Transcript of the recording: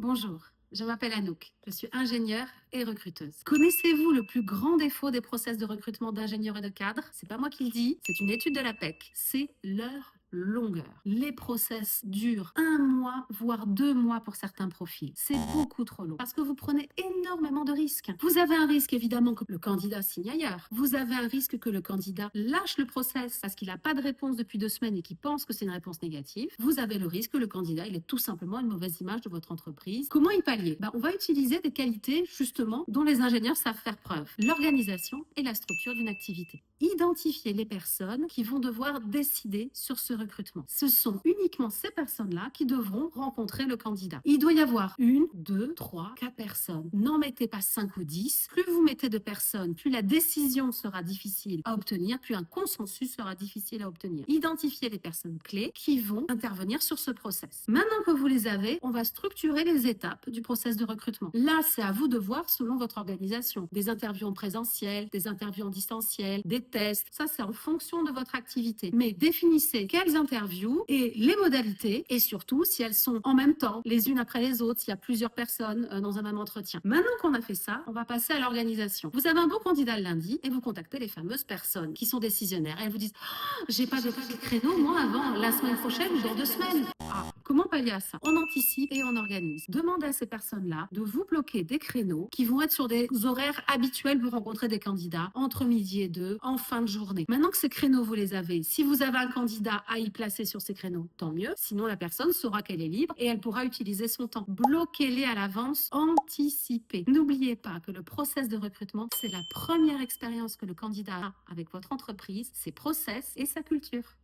Bonjour, je m'appelle Anouk, je suis ingénieure et recruteuse. Connaissez-vous le plus grand défaut des process de recrutement d'ingénieurs et de cadres? C'est pas moi qui le dis, c'est une étude de la PEC. C'est leur longueur. Les process durent 1 mois, voire 2 mois pour certains profils. C'est beaucoup trop long parce que vous prenez énormément de risques. Vous avez un risque évidemment que le candidat signe ailleurs. Vous avez un risque que le candidat lâche le process parce qu'il n'a pas de réponse depuis 2 semaines et qu'il pense que c'est une réponse négative. Vous avez le risque que le candidat il ait tout simplement une mauvaise image de votre entreprise. Comment y pallier? On va utiliser des qualités justement dont les ingénieurs savent faire preuve. L'organisation et la structure d'une activité. Identifier les personnes qui vont devoir décider sur ce recrutement. Ce sont uniquement ces personnes-là qui devront rencontrer le candidat. Il doit y avoir 1, 2, 3, 4 personnes. N'en mettez pas 5 ou 10. Plus vous mettez de personnes, plus la décision sera difficile à obtenir, plus un consensus sera difficile à obtenir. Identifiez les personnes clés qui vont intervenir sur ce process. Maintenant que vous les avez, on va structurer les étapes du process de recrutement. Là, c'est à vous de voir selon votre organisation. Des interviews en présentiel, des interviews en distanciel, des tests. Ça, c'est en fonction de votre activité. Mais définissez quelles interviews et les modalités et surtout si elles sont en même temps, les unes après les autres, s'il y a plusieurs personnes dans un même entretien. Maintenant qu'on a fait ça, on va passer à l'organisation. Vous avez un bon candidat le lundi et vous contactez les fameuses personnes qui sont décisionnaires. Elles vous disent j'ai pas de créneau, moi, avant la semaine prochaine ou dans 2 semaines. Comment pallier à ça? On anticipe et on organise. Demandez à ces personnes-là de vous bloquer des créneaux qui vont être sur des horaires habituels pour rencontrer des candidats entre midi et 2, en fin de journée. Maintenant que ces créneaux, vous les avez, si vous avez un candidat à y placer sur ces créneaux, tant mieux. Sinon, la personne saura qu'elle est libre et elle pourra utiliser son temps. Bloquez-les à l'avance, anticipez. N'oubliez pas que le process de recrutement, c'est la première expérience que le candidat a avec votre entreprise, ses process et sa culture.